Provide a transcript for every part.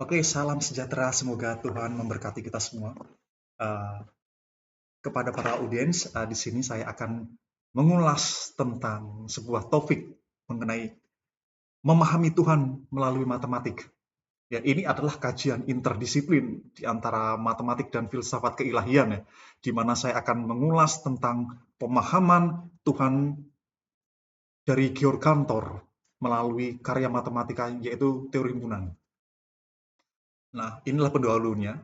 Oke, salam sejahtera. Semoga Tuhan memberkati kita semua. Eh, Kepada para audiens, di sini saya akan mengulas tentang sebuah topik mengenai memahami Tuhan melalui matematik. Ya, ini adalah kajian interdisiplin di antara matematik dan filsafat keilahian, ya, di mana saya akan mengulas tentang pemahaman Tuhan dari Georg Cantor melalui karya matematika yaitu teori himpunan. Nah, inilah pendahulunya.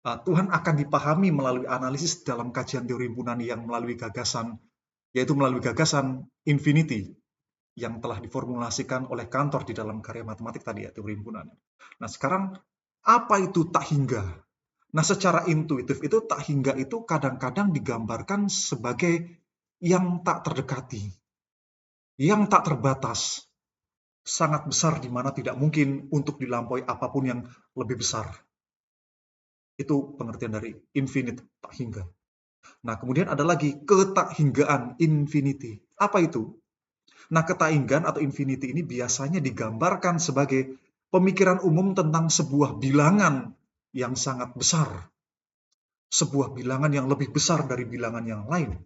Tuhan akan dipahami melalui analisis dalam kajian teori himpunan yang melalui gagasan, yaitu melalui gagasan infinity yang telah diformulasikan oleh Cantor di dalam karya matematik tadi, ya, teori himpunan. Nah, sekarang apa itu tak hingga? Nah, secara intuitif itu tak hingga itu kadang-kadang digambarkan sebagai yang tak terdekati, yang tak terbatas, sangat besar di mana tidak mungkin untuk dilampaui apapun yang lebih besar. Itu pengertian dari infinite, tak hingga. Nah, kemudian ada lagi ketakhinggaan, infinity. Apa itu? Nah, ketakhinggaan atau infinity ini biasanya digambarkan sebagai pemikiran umum tentang sebuah bilangan yang sangat besar, sebuah bilangan yang lebih besar dari bilangan yang lain,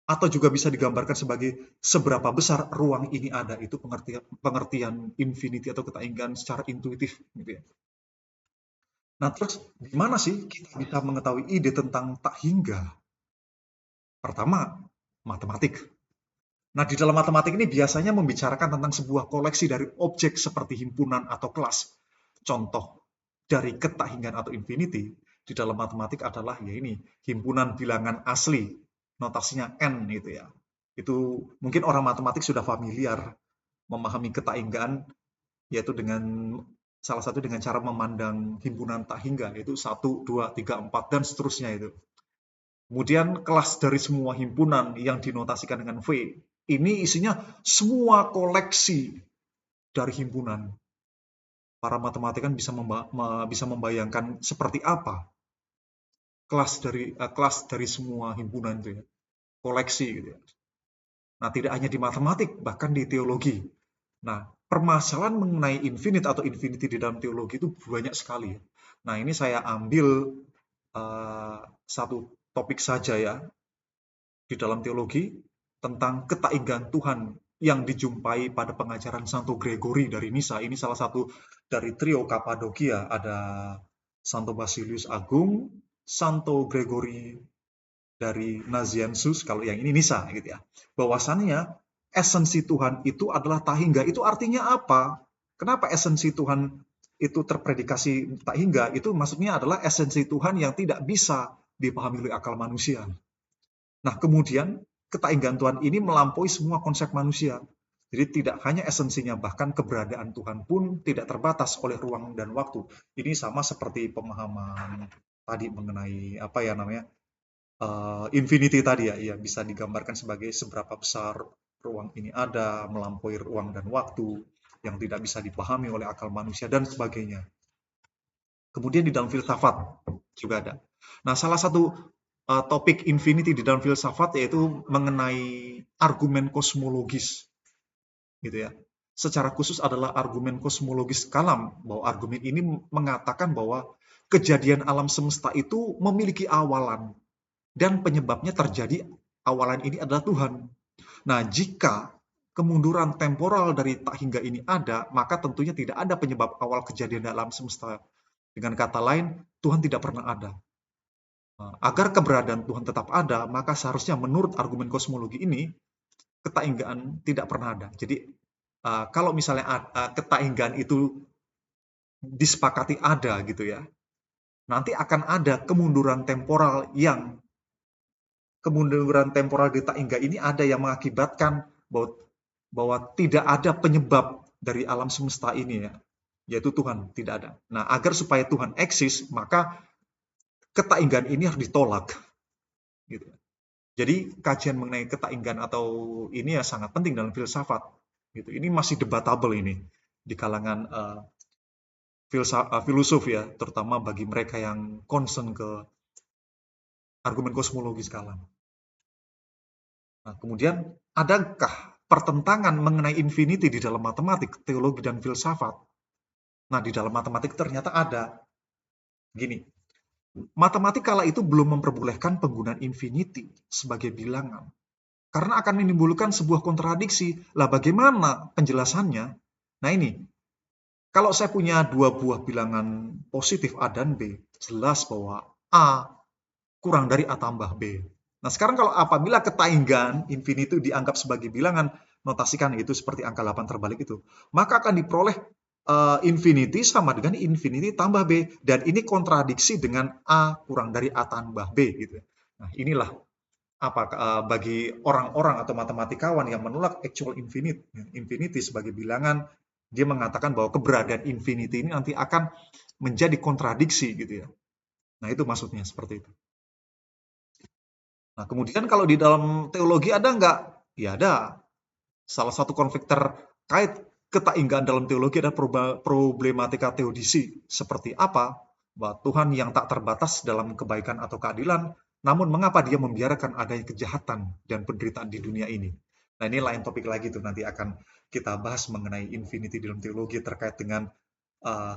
atau juga bisa digambarkan sebagai seberapa besar ruang ini ada. Itu pengertian infinity atau ketakhinggaan secara intuitif, gitu ya. Nah, terus gimana sih kita bisa mengetahui ide tentang tak hingga? Pertama, matematik. Nah, di dalam matematik ini biasanya membicarakan tentang sebuah koleksi dari objek seperti himpunan atau kelas. Contoh dari ketahingan atau infinity di dalam matematik adalah ya ini, himpunan bilangan asli, notasinya n gitu ya. Itu mungkin orang matematik sudah familiar memahami ketahingan, yaitu dengan salah satu dengan cara memandang himpunan tak hingga, yaitu 1, 2, 3, 4 dan seterusnya itu. Kemudian kelas dari semua himpunan yang dinotasikan dengan V. Ini isinya semua koleksi dari himpunan. Para matematikan bisa membayangkan seperti apa kelas dari semua himpunan itu ya, koleksi gitu ya. Nah, tidak hanya di matematik, bahkan di teologi. Nah, permasalahan mengenai infinite atau infinity di dalam teologi itu banyak sekali ya. Nah, ini saya ambil satu topik saja ya, di dalam teologi tentang ketainggan Tuhan yang dijumpai pada pengajaran Santo Gregory dari Nisa. Ini salah satu dari trio Kapadokia. Ada Santo Basilius Agung, Santo Gregory dari Nazianzus, kalau yang ini Nisa gitu ya. Bahwasannya esensi Tuhan itu adalah tak hingga. Itu artinya apa? Kenapa esensi Tuhan itu terpredikasi tak hingga? Itu maksudnya adalah esensi Tuhan yang tidak bisa dipahami oleh akal manusia. Nah, kemudian ketainggan Tuhan ini melampaui semua konsep manusia. Jadi tidak hanya esensinya, bahkan keberadaan Tuhan pun tidak terbatas oleh ruang dan waktu. Ini sama seperti pemahaman tadi mengenai apa ya namanya infinity tadi ya, ya bisa digambarkan sebagai seberapa besar ruang ini ada, melampaui ruang dan waktu yang tidak bisa dipahami oleh akal manusia dan sebagainya. Kemudian di dalam filsafat juga ada. Nah, salah satu topik infinity di dalam filsafat yaitu mengenai argumen kosmologis, gitu ya. Secara khusus adalah argumen kosmologis kalam, bahwa argumen ini mengatakan bahwa kejadian alam semesta itu memiliki awalan dan penyebabnya terjadi awalan ini adalah Tuhan. Nah, jika kemunduran temporal dari tak hingga ini ada, maka tentunya tidak ada penyebab awal kejadian alam semesta. Dengan kata lain, Tuhan tidak pernah ada. Agar keberadaan Tuhan tetap ada, maka seharusnya menurut argumen kosmologi ini, ketainggaan tidak pernah ada. Jadi, kalau misalnya ketainggaan itu disepakati ada gitu ya, nanti akan ada kemunduran temporal di taingga ini ada yang mengakibatkan bahwa tidak ada penyebab dari alam semesta ini ya, yaitu Tuhan, tidak ada. Nah, agar supaya Tuhan eksis, maka ketainggaan ini harus ditolak gitu. Jadi kajian mengenai ketainggan atau ini ya sangat penting dalam filsafat. Gitu. Ini masih debatable ini di kalangan filosof ya, terutama bagi mereka yang concern ke argumen kosmologis kalam. Nah, kemudian adakah pertentangan mengenai infinity di dalam matematik, teologi, dan filsafat? Nah, di dalam matematik ternyata ada. Gini, matematik kala itu belum memperbolehkan penggunaan infinity sebagai bilangan. Karena akan menimbulkan sebuah kontradiksi. Lah bagaimana penjelasannya? Nah ini, kalau saya punya dua buah bilangan positif A dan B, jelas bahwa A kurang dari A tambah B. Nah sekarang kalau apabila ketainggan infinity dianggap sebagai bilangan, notasikan itu seperti angka 8 terbalik itu, maka akan diperoleh infinity sama dengan infinity tambah B. Dan ini kontradiksi dengan A kurang dari A tambah B. Gitu. Nah inilah bagi orang-orang atau matematikawan yang menolak actual infinity sebagai bilangan, dia mengatakan bahwa keberadaan infinity ini nanti akan menjadi kontradiksi gitu ya. Nah, itu maksudnya seperti itu. Nah, kemudian kalau di dalam teologi ada nggak? Ya ada. Salah satu konflik terkait ketainggaan dalam teologi adalah problematika teodisi. Seperti apa? Bahwa Tuhan yang tak terbatas dalam kebaikan atau keadilan, namun mengapa dia membiarkan adanya kejahatan dan penderitaan di dunia ini? Nah ini lain topik lagi tuh, nanti akan kita bahas mengenai infinity dalam teologi terkait dengan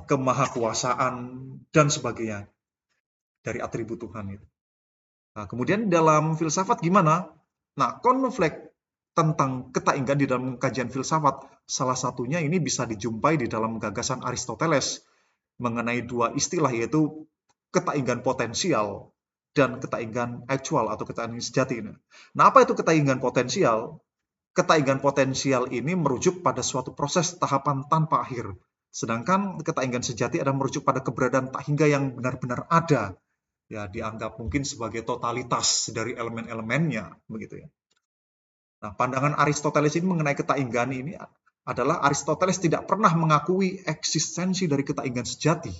kemahakuasaan dan sebagainya dari atribut Tuhan itu. Nah, kemudian dalam filsafat gimana? Nah, konflik tentang ketainggan di dalam kajian filsafat, salah satunya ini bisa dijumpai di dalam gagasan Aristoteles mengenai dua istilah, yaitu ketainggan potensial dan ketainggan aktual atau ketainggan sejati. Nah, apa itu ketainggan potensial? Ketainggan potensial ini merujuk pada suatu proses tahapan tanpa akhir. Sedangkan ketainggan sejati adalah merujuk pada keberadaan tak hingga yang benar-benar ada. Ya, dianggap mungkin sebagai totalitas dari elemen-elemennya, begitu ya. Nah, pandangan Aristoteles ini mengenai ketainggan ini adalah Aristoteles tidak pernah mengakui eksistensi dari ketainggan sejati.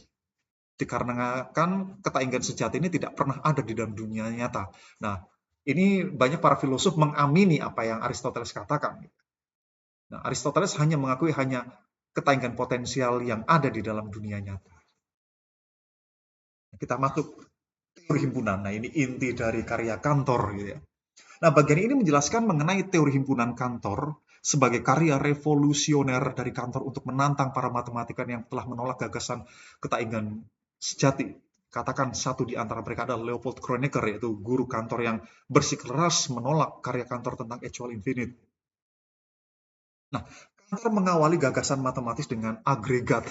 Dikarenakan ketainggan sejati ini tidak pernah ada di dalam dunia nyata. Nah, ini banyak para filosof mengamini apa yang Aristoteles katakan. Nah, Aristoteles hanya mengakui ketainggan potensial yang ada di dalam dunia nyata. Kita masuk teori himpunan. Nah, ini inti dari karya Cantor gitu ya. Nah, bagian ini menjelaskan mengenai teori himpunan Cantor sebagai karya revolusioner dari Cantor untuk menantang para matematikawan yang telah menolak gagasan ketainggan sejati. Katakan satu di antara mereka adalah Leopold Kronecker, yaitu guru Cantor yang bersikeras menolak karya Cantor tentang actual infinite. Nah, Cantor mengawali gagasan matematis dengan agregat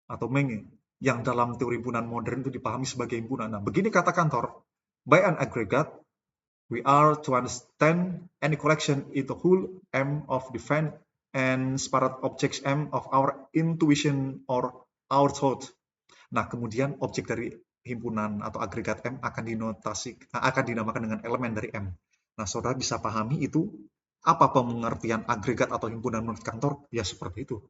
atau menge, yang dalam teori himpunan modern itu dipahami sebagai himpunan. Nah, begini kata Cantor, by an aggregate, we are to understand any collection into whole M of defined and separate objects M of our intuition or our thought. Nah, kemudian objek dari himpunan atau agregat M akan dinamakan dengan elemen dari M. Nah, saudara bisa pahami itu apa pengertian agregat atau himpunan menurut Cantor? Ya seperti itu.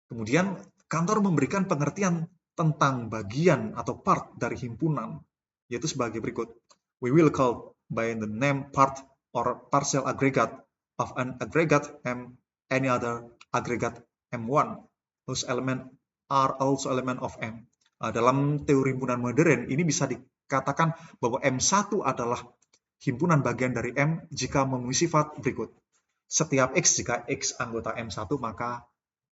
Kemudian Cantor memberikan pengertian tentang bagian atau part dari himpunan, yaitu sebagai berikut. We will call by the name part or partial aggregate of an aggregate M any other aggregate M1 whose element are also element of M. Dalam teori himpunan modern ini bisa dikatakan bahwa M1 adalah himpunan bagian dari M jika memenuhi sifat berikut. Setiap X, jika X anggota M1 maka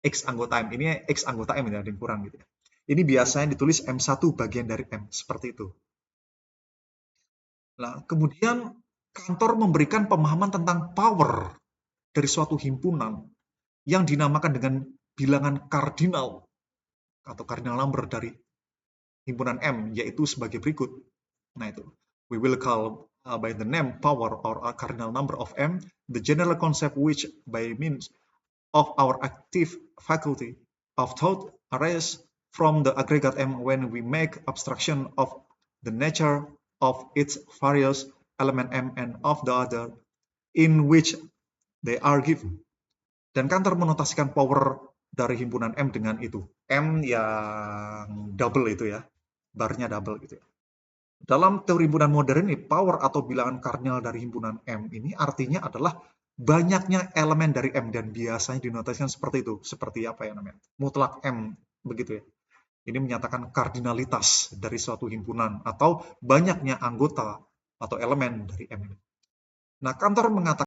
X anggota M. Ini X anggota M, ada yang kurang gitu ya. Ini biasanya ditulis M1 bagian dari M, seperti itu. Nah, kemudian Cantor memberikan pemahaman tentang power dari suatu himpunan yang dinamakan dengan bilangan kardinal atau cardinal number dari himpunan M, yaitu sebagai berikut. Nah itu, we will call by the name power or a cardinal number of M, the general concept which by means of our active faculty of thought arises from the aggregate M when we make abstraction of the nature of its various element M and of the other in which they are given. Dan Cantor menotasikan power dari himpunan M dengan itu. M yang double itu ya, barnya double gitu ya. Dalam teori himpunan modern ini, power atau bilangan kardinal dari himpunan M ini artinya adalah banyaknya elemen dari M, dan biasanya dinotasikan seperti itu. Seperti apa ya namanya? Mutlak M, begitu ya. Ini menyatakan kardinalitas dari suatu himpunan atau banyaknya anggota atau elemen dari M. Nah, Cantor mengatakan